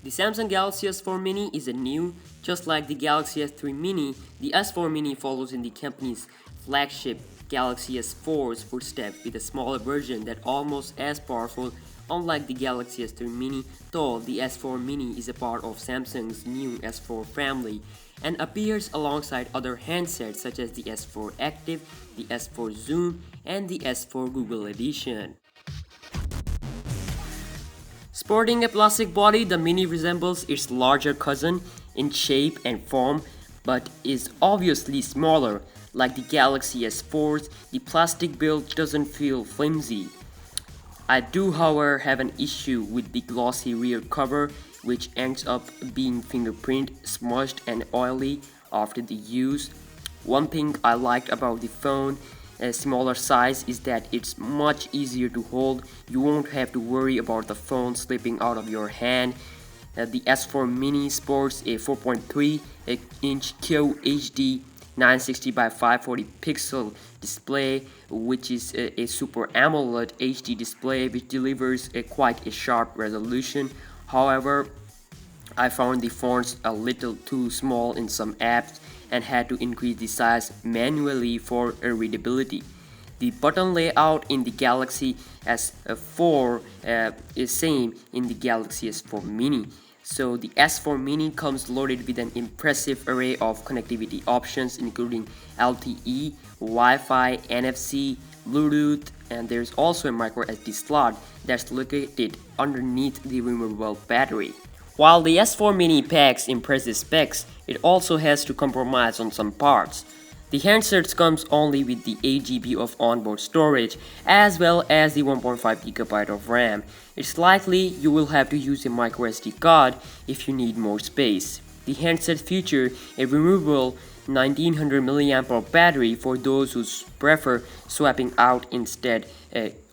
The Samsung Galaxy S4 Mini is a new, just like the Galaxy S3 Mini, the S4 Mini follows in the company's flagship Galaxy S4's footsteps with a smaller version that almost as powerful. Unlike the Galaxy S3 Mini, though the S4 Mini is a part of Samsung's new S4 family and appears alongside other handsets such as the S4 Active, the S4 Zoom, and the S4 Google Edition. Sporting a plastic body, the Mini resembles its larger cousin in shape and form, but is obviously smaller. Like the Galaxy S4's, the plastic build doesn't feel flimsy. I do, however, have an issue with the glossy rear cover, which ends up being fingerprint smudged and oily after the use. One thing I liked about the phone, a smaller size, is that it's much easier to hold. You won't have to worry about the phone slipping out of your hand. The S4 Mini sports a 4.3-inch QHD 960 by 540 pixel display, which is a Super AMOLED HD display, which delivers quite a sharp resolution. However, I found the fonts a little too small in some apps and had to increase the size manually for readability. The button layout in the Galaxy S4 is same in the Galaxy S4 Mini. So the S4 Mini comes loaded with an impressive array of connectivity options including LTE, Wi-Fi, NFC, Bluetooth, and there's also a micro SD slot that's located underneath the removable battery. While the S4 Mini packs impressive specs, it also has to compromise on some parts. The handset comes only with the 8GB of onboard storage as well as the 1.5GB of RAM. It's likely you will have to use a microSD card if you need more space. The handset features a removable 1900 mAh battery for those who prefer swapping out instead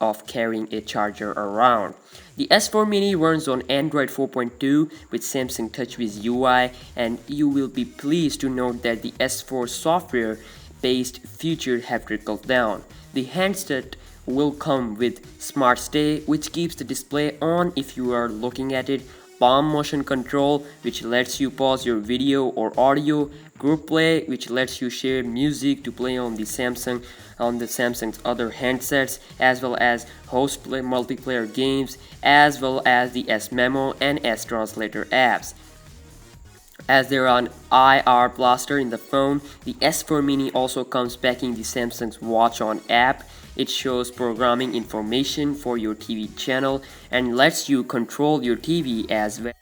of carrying a charger around. The S4 Mini runs on Android 4.2 with Samsung TouchWiz UI, and you will be pleased to note that the S4 software-based features have trickled down. The handset will come with Smart Stay, which keeps the display on if you are looking at it, palm motion control, which lets you pause your video or audio, group play, which lets you share music to play on the Samsung's other handsets, as well as host play multiplayer games, as well as the S Memo and S Translator apps. As there are an IR blaster in the phone, the S4 Mini also comes backing the Samsung's Watch On app. It shows programming information for your TV channel and lets you control your TV as well.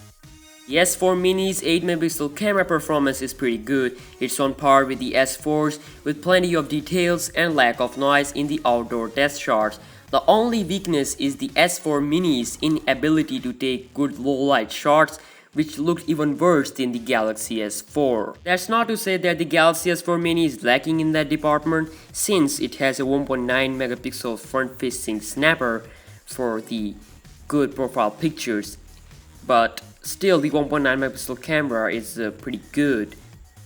The S4 Mini's 8-megapixel camera performance is pretty good. It's on par with the S4's with plenty of details and lack of noise in the outdoor test shots. The only weakness is the S4 Mini's inability to take good low-light shots, which looked even worse than the Galaxy S4. That's not to say that the Galaxy S4 Mini is lacking in that department, since it has a 1.9-megapixel front-facing snapper for the good profile pictures, but still the 1.9-megapixel camera is pretty good.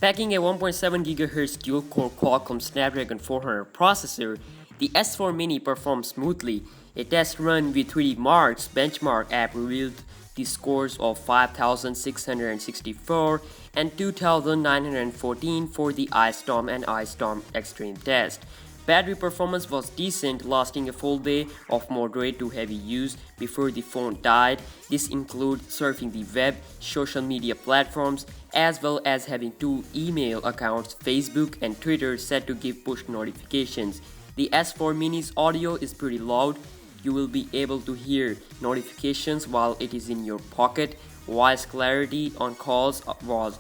Packing a 1.7 GHz dual-core Qualcomm Snapdragon 400 processor, the S4 Mini performs smoothly. A test run with 3D Mark's benchmark app revealed the scores of 5,664 and 2,914 for the Ice Storm and Ice Storm Extreme test. Battery performance was decent, lasting a full day of moderate to heavy use before the phone died. This includes surfing the web, social media platforms, as well as having two email accounts, Facebook and Twitter, set to give push notifications. The S4 Mini's audio is pretty loud. You will be able to hear notifications while it is in your pocket. Voice clarity on calls was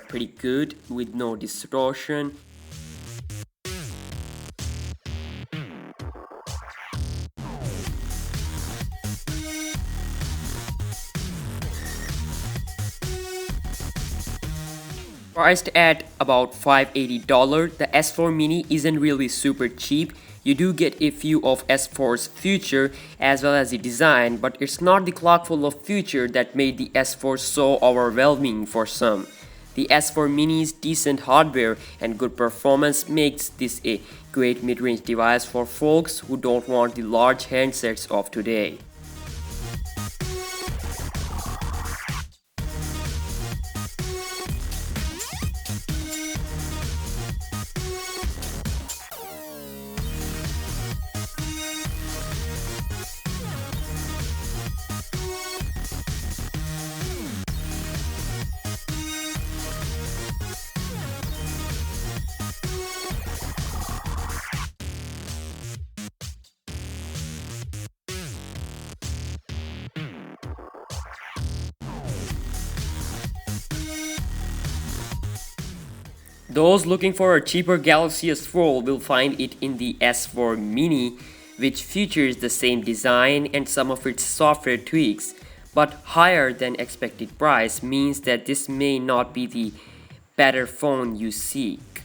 pretty good with no distortion. Priced at about $580, the S4 Mini isn't really super cheap. You do get a few of S4's feature as well as the design, but it's not the clock full of feature that made the S4 so overwhelming for some. The S4 Mini's decent hardware and good performance makes this a great mid-range device for folks who don't want the large handsets of today. Those looking for a cheaper Galaxy S4 will find it in the S4 Mini, which features the same design and some of its software tweaks, but higher than expected price means that this may not be the better phone you seek.